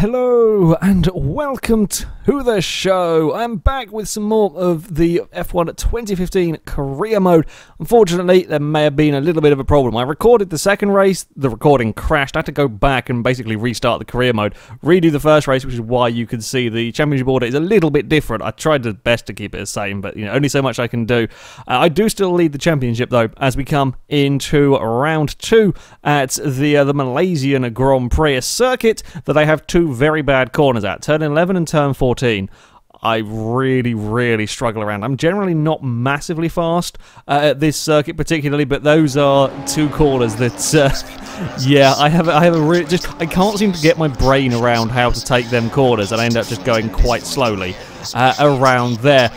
Hello and welcome to the show. I'm back with some more of the F1 2015 career mode. Unfortunately, there may have been a little bit of a problem. I recorded the second race, the recording crashed. I had to go back and basically restart the career mode, redo the first race, which is why you can see the championship order is a little bit different. I tried the best to keep it the same, but only so much I can do. I do still lead the championship though, as we come into round 2 at the Malaysian Grand Prix, a circuit that I have two very bad corners at, turn 11 and turn 14. I really struggle around. I'm generally not massively fast at this circuit particularly, but those are two corners that, yeah, I have a really, I can't seem to get my brain around how to take them corners, and I end up just going quite slowly around there.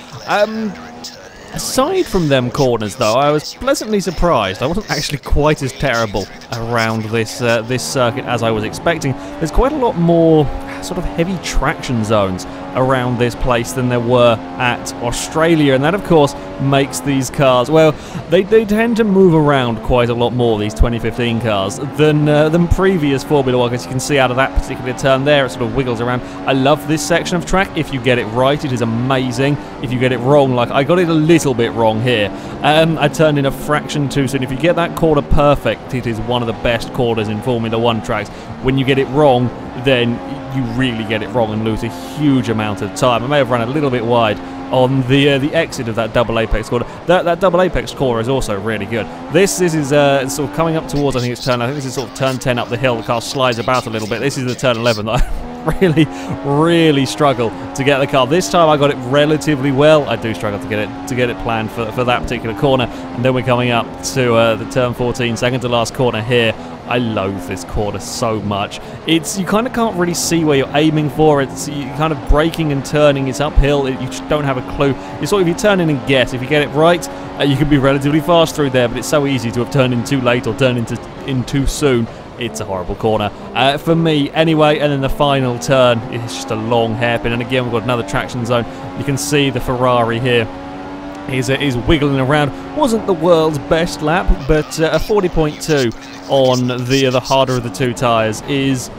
Aside from them corners, though, I was pleasantly surprised. I wasn't actually quite as terrible around this this circuit as I was expecting. There's quite a lot more sort of heavy traction zones around this place than there were at Australia, and that of course makes these cars, well, they tend to move around quite a lot more, these 2015 cars, than previous Formula 1, as you can see out of that particular turn there. It sort of wiggles around. I love this section of track. If you get it right, it is amazing. If you get it wrong, like I got it a little bit wrong here, I turned in a fraction too soon. If you get that corner perfect, it is one of the best corners in Formula 1 tracks. When you get it wrong, then you really get it wrong and lose a huge amount of time. I may have run a little bit wide on the exit of that double apex corner. That double apex corner is also really good. This is sort of coming up towards, I think it's turn, I think this is sort of turn 10 up the hill. The car slides about a little bit. This is the turn 11 that I really struggle to get the car. This time I got it relatively well. I do struggle to get it planned for that particular corner. And then we're coming up to the turn 14, second to last corner here. I loathe this corner so much. You kind of can't really see where you're aiming for. You're kind of braking and turning. It's uphill. You just don't have a clue. It's sort of, you turn in and guess. If you get it right, you can be relatively fast through there, but it's so easy to have turned in too late or turned in too soon. It's a horrible corner for me anyway. And then the final turn is just a long hairpin, and again we've got another traction zone. You can see the Ferrari here is wiggling around. Wasn't the world's best lap, but a 40.2 on the harder of the two tyres is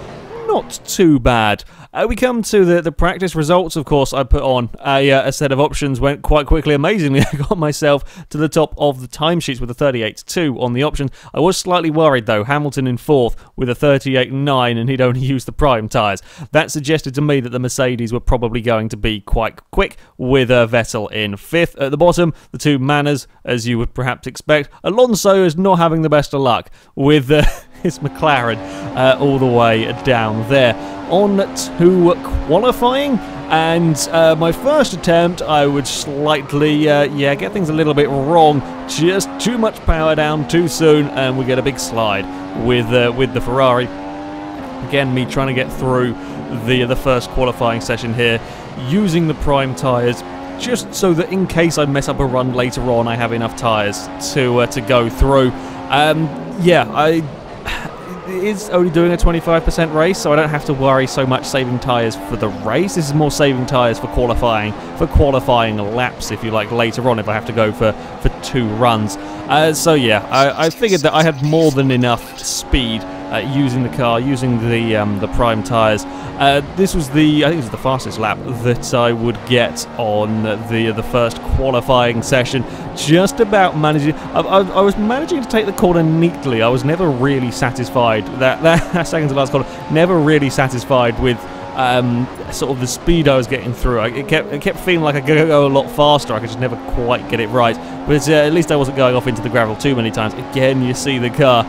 not too bad. We come to the practice results. Of course, I put on a set of options, went quite quickly. Amazingly, I got myself to the top of the timesheets with a 38.2 on the options. I was slightly worried, though. Hamilton in 4th with a 38.9, and he'd only used the prime tyres. That suggested to me that the Mercedes were probably going to be quite quick, with Vettel in 5th. At the bottom, the two Manners, as you would perhaps expect. Alonso is not having the best of luck with his McLaren all the way down there. On to qualifying, and my first attempt, I would slightly, get things a little bit wrong. Just too much power down too soon, and we get a big slide with the Ferrari. Again, me trying to get through the first qualifying session here, using the prime tyres, just so that in case I mess up a run later on, I have enough tyres to go through. It is only doing a 25% race, so I don't have to worry so much saving tyres for the race. This is more saving tyres for qualifying laps, if you like, later on if I have to go for 2 runs. So yeah, I figured that I had more than enough speed using the car, using the prime tyres. This was I think it was the fastest lap that I would get on the first qualifying session. Just about managing. I was managing to take the corner neatly. I was never really satisfied. That second to last corner, never really satisfied with sort of the speed I was getting through. It kept feeling like I could go a lot faster. I could just never quite get it right. But at least I wasn't going off into the gravel too many times. Again, you see the car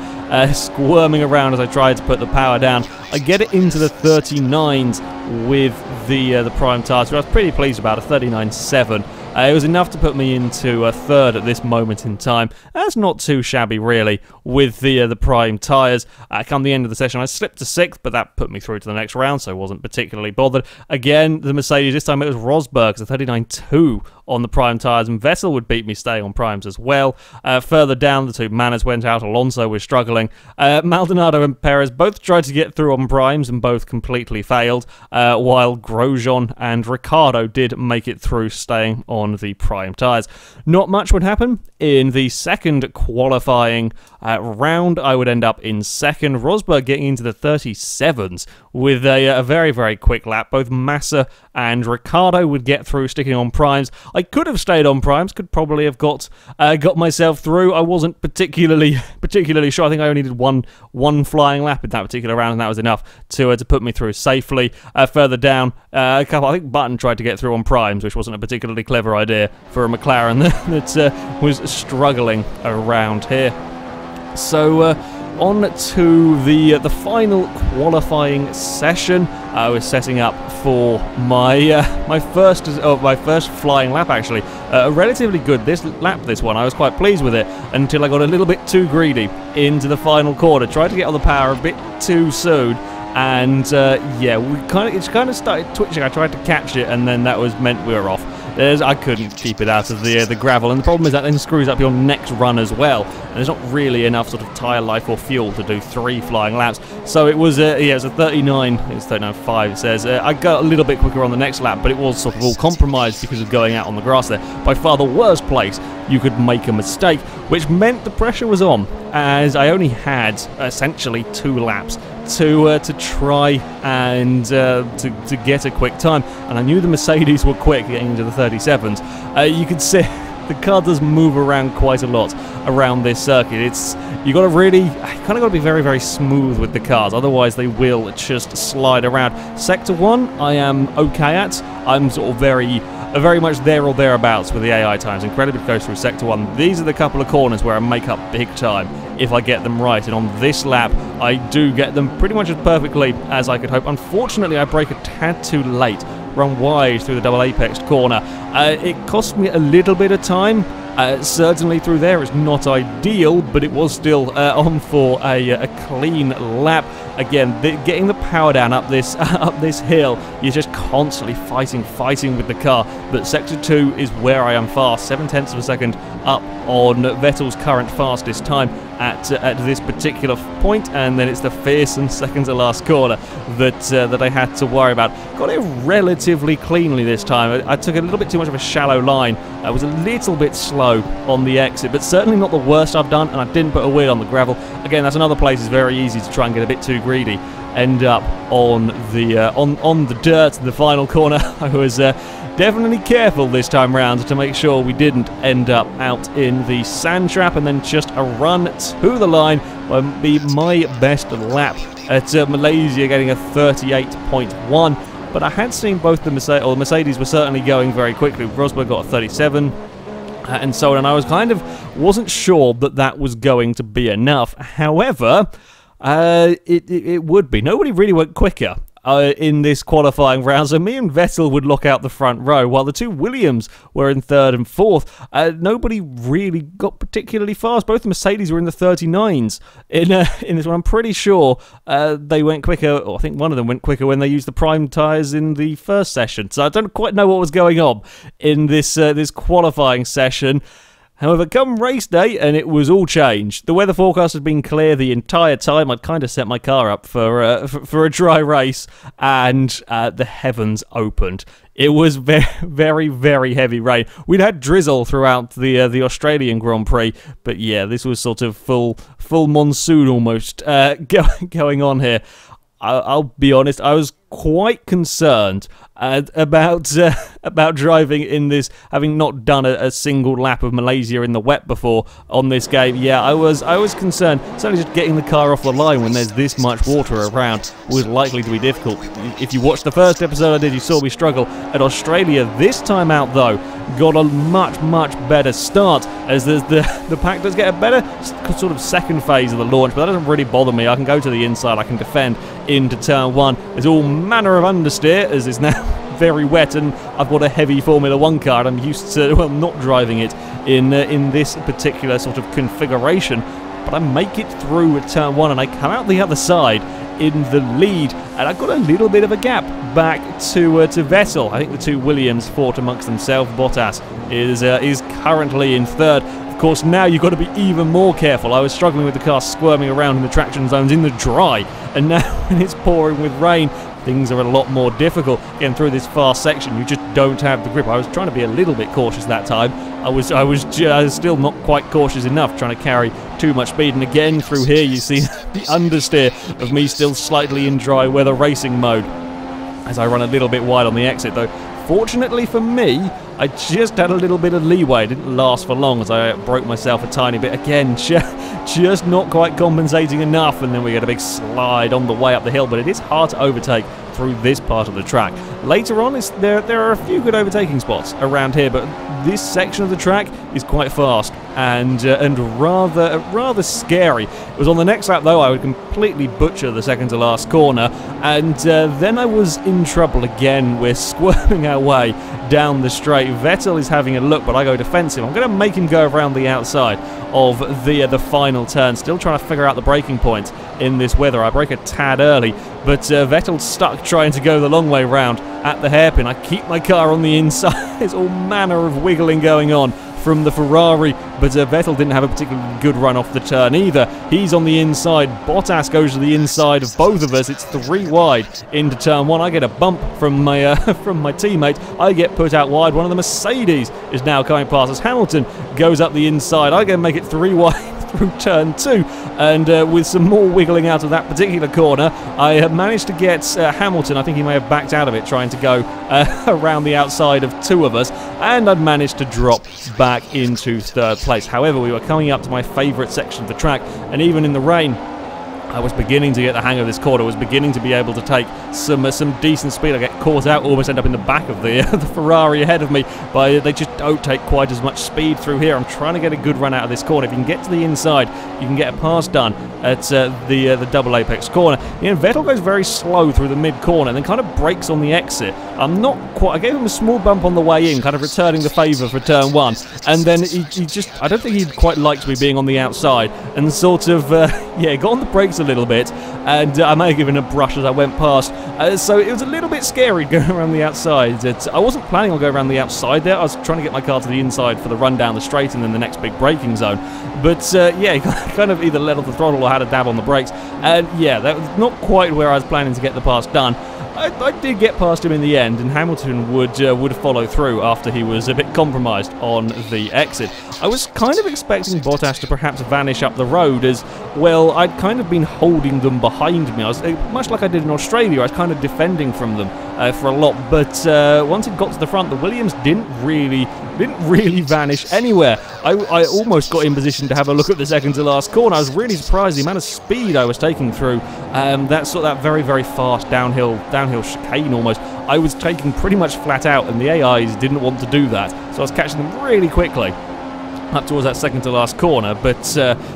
squirming around as I tried to put the power down. I get it into the 39s with the prime tyres, which I was pretty pleased about, a 39.7. It was enough to put me into a 3rd at this moment in time. That's not too shabby, really, with the prime tyres. Come the end of the session, I slipped to 6th, but that put me through to the next round, so I wasn't particularly bothered. Again, the Mercedes, this time it was Rosberg's, a 39.2 on the prime tyres, and Vettel would beat me staying on primes as well. Further down, the two Manners went out. Alonso was struggling. Maldonado and Perez both tried to get through on primes and both completely failed, while Grosjean and Ricciardo did make it through staying on the prime tyres. Not much would happen in the second qualifying round, I would end up in second. Rosberg getting into the 37s with a very, very quick lap. Both Massa and Ricciardo would get through sticking on primes. I could have stayed on primes, could probably have got myself through. I wasn't particularly sure. I think I only did one flying lap in that particular round, and that was enough to put me through safely. Further down, I think Button tried to get through on primes, which wasn't a particularly clever idea for a McLaren that was struggling around here. So on to the final qualifying session. I was setting up for my first flying lap, actually. Relatively good this one. I was quite pleased with it until I got a little bit too greedy into the final corner. Tried to get on the power a bit too soon. And yeah, it kind of started twitching. I tried to catch it, and then that was meant we were off. I couldn't keep it out of the gravel, and the problem is that then screws up your next run as well. And there's not really enough sort of tyre life or fuel to do 3 flying laps. So it was yeah, it was a 39. It's 39.5. It says I got a little bit quicker on the next lap, but it was sort of all compromised because of going out on the grass there. By far the worst place you could make a mistake, which meant the pressure was on, as I only had essentially 2 laps to try and to get a quick time, and I knew the Mercedes were quick getting into the 37s. You could see the car does move around quite a lot around this circuit. You got to really kind of got to be very, very smooth with the cars, otherwise they will just slide around. Sector 1 I am okay at. I'm sort of very much there or thereabouts with the AI times. Incredibly close through Sector 1. These are the couple of corners where I make up big time if I get them right, and on this lap I do get them pretty much as perfectly as I could hope. Unfortunately, I brake a tad too late, run wide through the double apex corner. It cost me a little bit of time. Certainly through there it's not ideal, but it was still on for a clean lap. Again, getting the power down up this hill, you're just constantly fighting with the car. But Sector 2 is where I am fast, 0.7 of a second up on Vettel's current fastest time at this particular point, and then it's the fearsome second to last corner that I had to worry about. Got it relatively cleanly this time. I took a little bit too much of a shallow line. I was a little bit slow on the exit, but certainly not the worst I've done, and I didn't put a wheel on the gravel. Again, that's another place it's very easy to try and get a bit too greedy. End up on the dirt in the final corner. I was definitely careful this time round to make sure we didn't end up out in the sand trap, and then just a run to the line will be my best lap at Malaysia, getting a 38.1. But I had seen both the Mercedes were certainly going very quickly. Rosberg got a 37. And so on, and I wasn't sure that was going to be enough. However, it would be. Nobody really went quicker in this qualifying round, so me and Vettel would lock out the front row, while the 2 Williams were in 3rd and 4th. Nobody really got particularly fast. Both the Mercedes were in the 39s in this one. I'm pretty sure they went quicker, or I think one of them went quicker when they used the prime tyres in the first session. So I don't quite know what was going on in this qualifying session. However, come race day, and it was all changed. The weather forecast had been clear the entire time. I'd kind of set my car up for a dry race, and the heavens opened. It was very, very, very heavy rain. We'd had drizzle throughout the Australian Grand Prix, but yeah, this was sort of full monsoon almost going on here. I'll be honest, I was quite concerned about driving in this, having not done a single lap of Malaysia in the wet before on this game. Yeah, I was concerned. Certainly just getting the car off the line when there's this much water around was likely to be difficult. If you watched the first episode I did, you saw me struggle at Australia. This time out, though, got a much better start, as the pack does get a better sort of second phase of the launch, but that doesn't really bother me. I can go to the inside, I can defend into turn 1. There's all manner of understeer, as it's now very wet, and I've got a heavy Formula 1 car, and I'm used to, well, not driving it in this particular sort of configuration. But I make it through at turn 1, and I come out the other side in the lead, and I've got a little bit of a gap back to Vettel. I think the 2 Williams fought amongst themselves. Bottas is currently in 3rd. Of course, now you've got to be even more careful. I was struggling with the car squirming around in the traction zones in the dry, and now when it's pouring with rain, things are a lot more difficult. Getting through this fast section, you just don't have the grip. I was trying to be a little bit cautious that time. I was still not quite cautious enough, trying to carry too much speed. And again, through here, you see the understeer of me still slightly in dry weather racing mode as I run a little bit wide on the exit, though. Fortunately for me, I just had a little bit of leeway. It didn't last for long as I broke myself a tiny bit. Again, just not quite compensating enough, and then we get a big slide on the way up the hill, but it is hard to overtake through this part of the track. Later on, there are a few good overtaking spots around here, but this section of the track is quite fast and rather scary. It was on the next lap, though, I would completely butcher the second to last corner, and then I was in trouble again. We're squirming our way down the straight. Vettel is having a look, but I go defensive. I'm going to make him go around the outside of the final turn. Still trying to figure out the braking points in this weather. I brake a tad early, but Vettel's stuck trying to go the long way round at the hairpin. I keep my car on the inside. There's all manner of wiggling going on from the Ferrari, but Vettel didn't have a particularly good run off the turn either. He's on the inside. Bottas goes to the inside of both of us. It's 3 wide into turn 1. I get a bump from my from my teammate. I get put out wide. One of the Mercedes is now coming past us. Hamilton goes up the inside. I go make it 3 wide through turn 2, and with some more wiggling out of that particular corner, I have managed to get Hamilton. I think he may have backed out of it trying to go around the outside of 2 of us, and I'd managed to drop back into 3rd place. However, we were coming up to my favourite section of the track, and even in the rain, I was beginning to get the hang of this corner. I was beginning to be able to take some decent speed. I get caught out, almost end up in the back of the Ferrari ahead of me, but they just don't take quite as much speed through here. I'm trying to get a good run out of this corner. If you can get to the inside, you can get a pass done at the double apex corner. You know, Vettel goes very slow through the mid corner and then kind of brakes on the exit. I'm not quite. I gave him a small bump on the way in, kind of returning the favour for turn 1, and then he just. I don't think he quite liked me being on the outside, and sort of yeah, got on the brakes a little bit, and I may have given a brush as I went past, so it was a little bit scary going around the outside. I wasn't planning on going around the outside there. I was trying to get my car to the inside for the run down the straight and then the next big braking zone, but yeah, kind of either let off the throttle or had a dab on the brakes, and yeah, that was not quite where I was planning to get the pass done. I did get past him in the end, and Hamilton would follow through after he was a bit compromised on the exit. I was kind of expecting Bottas to perhaps vanish up the road, as well, I'd kind of been holding them behind me. I was much like I did in Australia. I was kind of defending from them for a lot, but once it got to the front, the Williams didn't really vanish anywhere. I almost got in position to have a look at the second to last corner. I was really surprised the amount of speed I was taking through that very, very fast downhill chicane almost. I was taking pretty much flat out, and the AIs didn't want to do that, so I was catching them really quickly up towards that second to last corner, but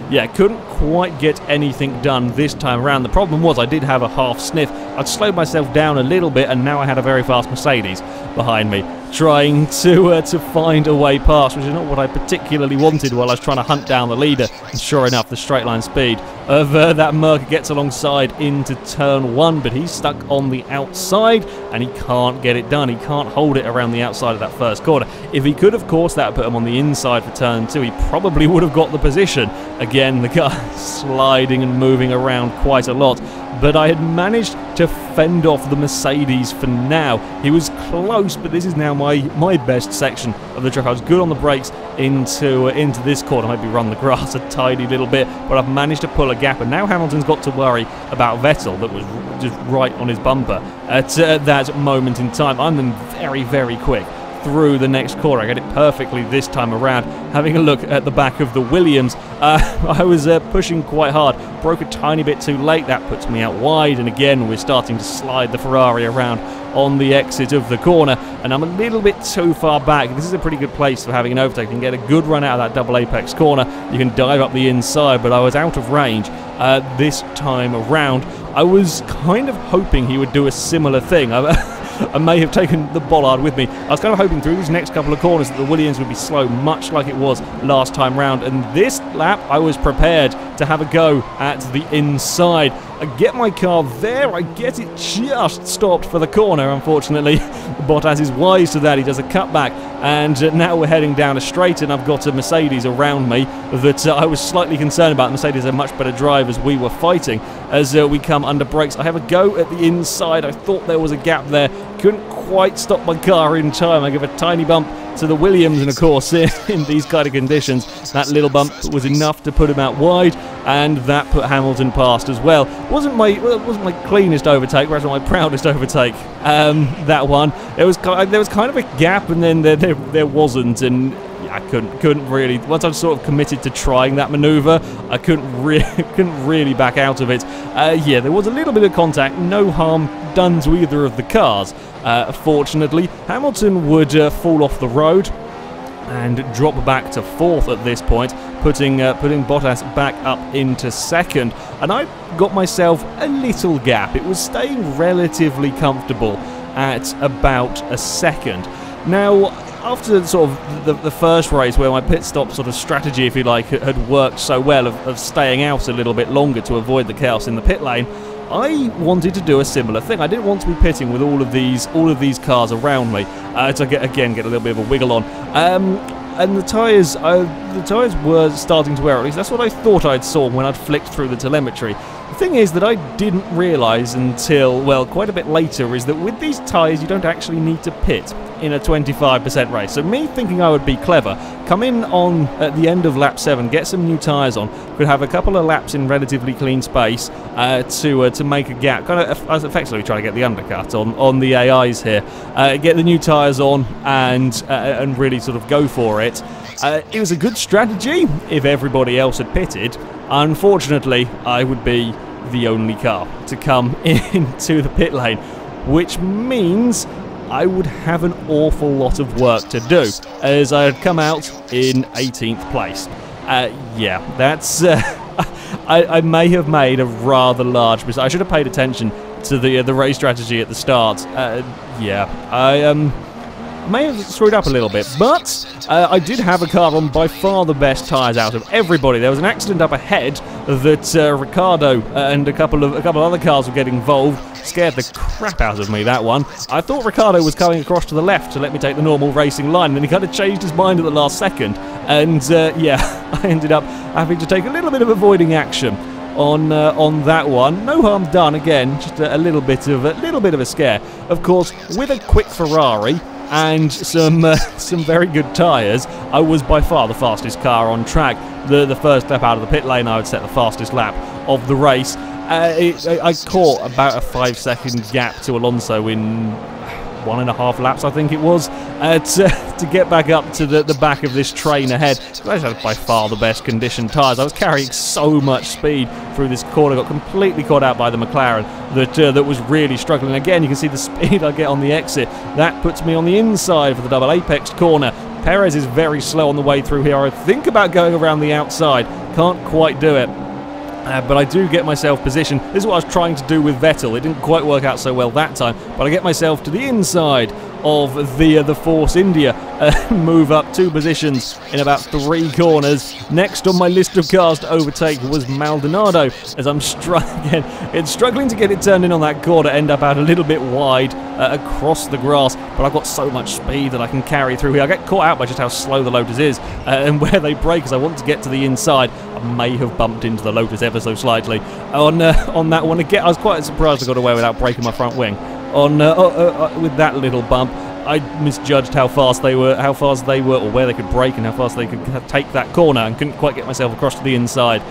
yeah, couldn't quite get anything done this time around. The problem was I did have a half sniff. I'd slowed myself down a little bit, and now I had a very fast Mercedes behind me trying to find a way past, which is not what I particularly wanted while I was trying to hunt down the leader. And sure enough, the straight line speed of that Merc gets alongside into turn 1, but he's stuck on the outside and he can't get it done. He can't hold it around the outside of that first corner. If he could, of course, that would put him on the inside for turn 2. He probably would have got the position. Again, the car sliding and moving around quite a lot, but I had managed to fend off the Mercedes for now. He was close, but this is now my best section of the track. I was good on the brakes into this corner. Maybe run the grass a tiny little bit, but I've managed to pull a gap, and now Hamilton's got to worry about Vettel, that was just right on his bumper at that moment in time. I'm then very, very quick through the next corner. I get it perfectly this time around. Having a look at the back of the Williams, I was pushing quite hard, broke a tiny bit too late. That puts me out wide, and again we're starting to slide the Ferrari around on the exit of the corner, and I'm a little bit too far back. This is a pretty good place for having an overtake. You can get a good run out of that double apex corner. You can dive up the inside, but I was out of range this time around. I was kind of hoping he would do a similar thing. I may have taken the bollard with me. I was kind of hoping through these next couple of corners that the Williams would be slow, much like it was last time round. And this lap, I was prepared to have a go at the inside. I get my car there, I get it just stopped for the corner, unfortunately. Bottas is wise to that, he does a cutback, and now we're heading down a straight, and I've got a Mercedes around me that I was slightly concerned about. Mercedes are much better drivers, we were fighting as we come under brakes. I have a go at the inside, I thought there was a gap there, couldn't quite stop my car in time. I give a tiny bump to the Williams, and of course in these kind of conditions that little bump was enough to put him out wide, and that put Hamilton past as well. It wasn't my cleanest overtake, perhaps not my proudest overtake, that one. There was kind of a gap, and then there wasn't, and I couldn't really, once I sort of committed to trying that manoeuvre, I couldn't really back out of it. Yeah, there was a little bit of contact, no harm done to either of the cars. Fortunately, Hamilton would fall off the road and drop back to 4th at this point, putting Bottas back up into 2nd, and I got myself a little gap. It was staying relatively comfortable at about a 2nd. Now, after sort of the first race, where my pit stop sort of strategy, if you like, had worked so well of staying out a little bit longer to avoid the chaos in the pit lane, I wanted to do a similar thing. I didn't want to be pitting with all of these cars around me to get a little bit of a wiggle on. And the tyres were starting to wear, at least that's what I thought I'd saw when I'd flicked through the telemetry. The thing is that I didn't realise until, well, quite a bit later, is that with these tyres you don't actually need to pit in a 25% race. So me thinking I would be clever, come in on at the end of lap 7, get some new tyres on, could have a couple of laps in relatively clean space to make a gap. Kind of, I was effectively trying to get the undercut on the AIs here. Get the new tyres on and really sort of go for it. It was a good strategy if everybody else had pitted. Unfortunately, I would be the only car to come into the pit lane, which means I would have an awful lot of work to do, as I had come out in 18th place. Yeah, that's... I may have made a rather large mistake. I should have paid attention to the race strategy at the start. Yeah, I may have screwed up a little bit, but I did have a car on by far the best tyres out of everybody. There was an accident up ahead that Ricciardo and a couple of other cars were getting involved. Scared the crap out of me, that one. I thought Ricciardo was coming across to the left to let me take the normal racing line, and then he kind of changed his mind at the last second, and yeah, I ended up having to take a little bit of avoiding action on that one. No harm done, again, just a little bit of a scare. Of course, with a quick Ferrari and some very good tyres, I was by far the fastest car on track. The first lap out of the pit lane, I would set the fastest lap of the race. I caught about a 5-second gap to Alonso in 1.5 laps, I think it was, to get back up to the back of this train ahead. I had by far the best conditioned tyres. I was carrying so much speed through this corner, got completely caught out by the McLaren that was really struggling. Again, you can see the speed I get on the exit. That puts me on the inside for the double apex corner. Perez is very slow on the way through here. I think about going around the outside. Can't quite do it. But I do get myself positioned. This is what I was trying to do with Vettel. It didn't quite work out so well that time, but I get myself to the inside of the Force India, move up 2 positions in about 3 corners. Next on my list of cars to overtake was Maldonado, as I'm struggling to get it turned in on that corner, end up out a little bit wide across the grass, but I've got so much speed that I can carry through here. I get caught out by just how slow the Lotus is and where they brake, as I want to get to the inside. I may have bumped into the Lotus ever so slightly on that one. Again, I was quite surprised I got away without breaking my front wing with that little bump. I misjudged how fast they were, or where they could brake and how fast they could take that corner, and couldn't quite get myself across to the inside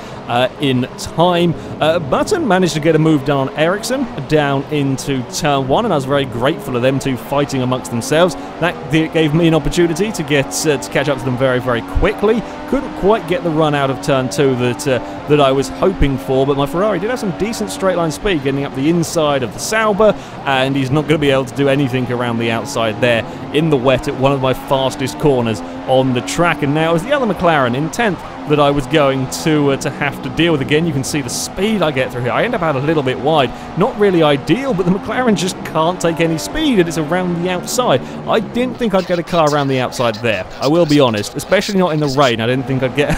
in time. Button managed to get a move done on Ericsson down into turn 1, and I was very grateful of them two fighting amongst themselves. That gave me an opportunity to get to catch up to them very, very quickly. Couldn't quite get the run out of turn 2 that I was hoping for, but my Ferrari did have some decent straight line speed getting up the inside of the Sauber, and he's not going to be able to do anything around the outside there in the wet at one of my fastest corners on the track. And now it was the other McLaren in 10th that I was going to have to deal with. Again, you can see the speed I get through here. I end up out a little bit wide. Not really ideal, but the McLaren just can't take any speed, and it's around the outside. I didn't think I'd get a car around the outside there, I will be honest, especially not in the rain. I didn't think I'd get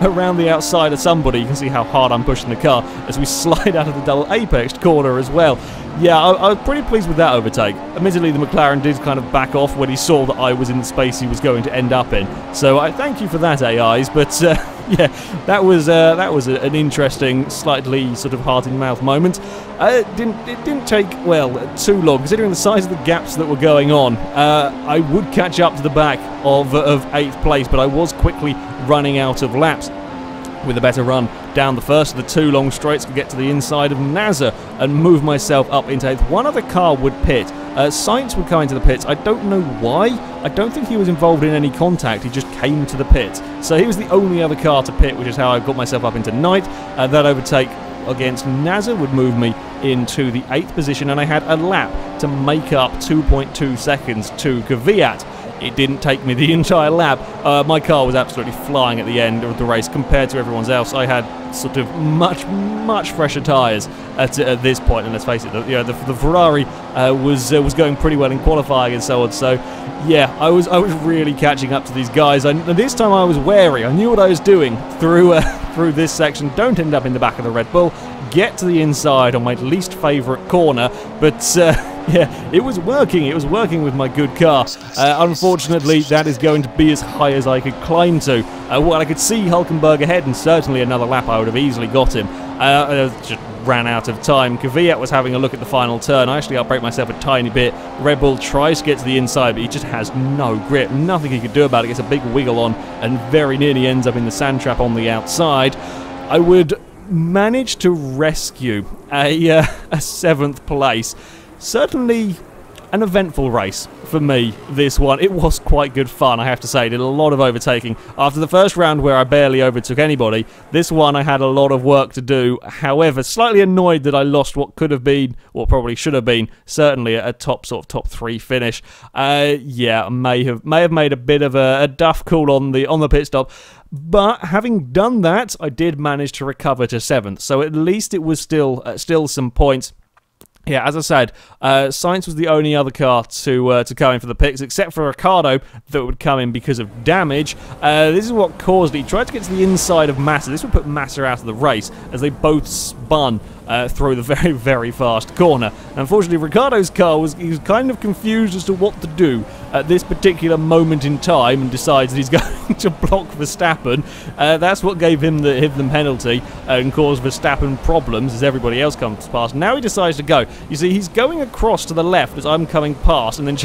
around the outside of somebody. You can see how hard I'm pushing the car as we slide out of the double apexed corner as well. Yeah, I was pretty pleased with that overtake. Admittedly, the McLaren did kind of back off when he saw that I was in the space he was going to end up in. So I thank you for that, AIs. But yeah, that was an interesting, slightly sort of heart-in-mouth moment. It didn't take, well, too long, considering the size of the gaps that were going on. I would catch up to the back of 8th place, but I was quickly running out of laps. With a better run down the first of the 2 long straights, could get to the inside of Nasser and move myself up into 8th. One other car would pit. Sainz would come into the pits. I don't know why. I don't think he was involved in any contact. He just came to the pits. So he was the only other car to pit, which is how I got myself up into 9th. That overtake against Nasser would move me into the 8th position, and I had a lap to make up 2.2 seconds to Kvyat. It didn't take me the entire lap. My car was absolutely flying at the end of the race compared to everyone's else. I had sort of much fresher tyres at this point, and let's face it, the Ferrari was going pretty well in qualifying and so on. So yeah, I was really catching up to these guys. And this time I was wary. I knew what I was doing through through this section. Don't end up in the back of the Red Bull. Get to the inside on my least favourite corner, but yeah, it was working. It was working with my good car. Unfortunately, that is going to be as high as I could climb to. Well, I could see Hulkenberg ahead, and certainly another lap I would have easily got him. I just ran out of time. Kvyat was having a look at the final turn. I actually outbraked myself a tiny bit. Red Bull tries to get to the inside, but he just has no grip. Nothing he could do about it. Gets a big wiggle on and very nearly ends up in the sand trap on the outside. I would manage to rescue a 7th place. Certainly an eventful race for me, this one. It was quite good fun, I have to say. Did a lot of overtaking. After the first round where I barely overtook anybody, this one I had a lot of work to do. However, slightly annoyed that I lost what could have been, or probably should have been, certainly a top 3 finish. Yeah, may have made a bit of a duff call on the pit stop. But having done that, I did manage to recover to 7th. So at least it was still some points. Yeah, as I said, Sainz was the only other car to come in for the pits, except for Ricciardo that would come in because of damage. This is what caused it. He tried to get to the inside of Massa. This would put Massa out of the race as they both spun through the very fast corner. And unfortunately, Ricciardo's car was kind of confused as to what to do at this particular moment in time, and decides that he's going to block Verstappen. That's what gave him the penalty and caused Verstappen problems as everybody else comes past. Now he decides to go. You see, he's going across to the left as I'm coming past, and then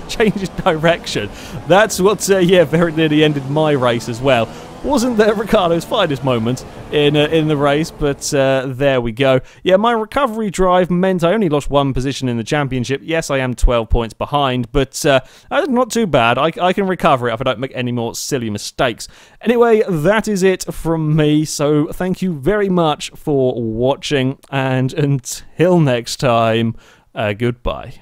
changes direction. That's what, yeah, very nearly ended my race as well. Wasn't Ricciardo's finest moment in the race, but there we go. Yeah, my recovery drive meant I only lost 1 position in the championship. Yes, I am 12 points behind, but that's not too bad. I can recover it if I don't make any more silly mistakes. Anyway, that is it from me, so thank you very much for watching, and until next time, goodbye.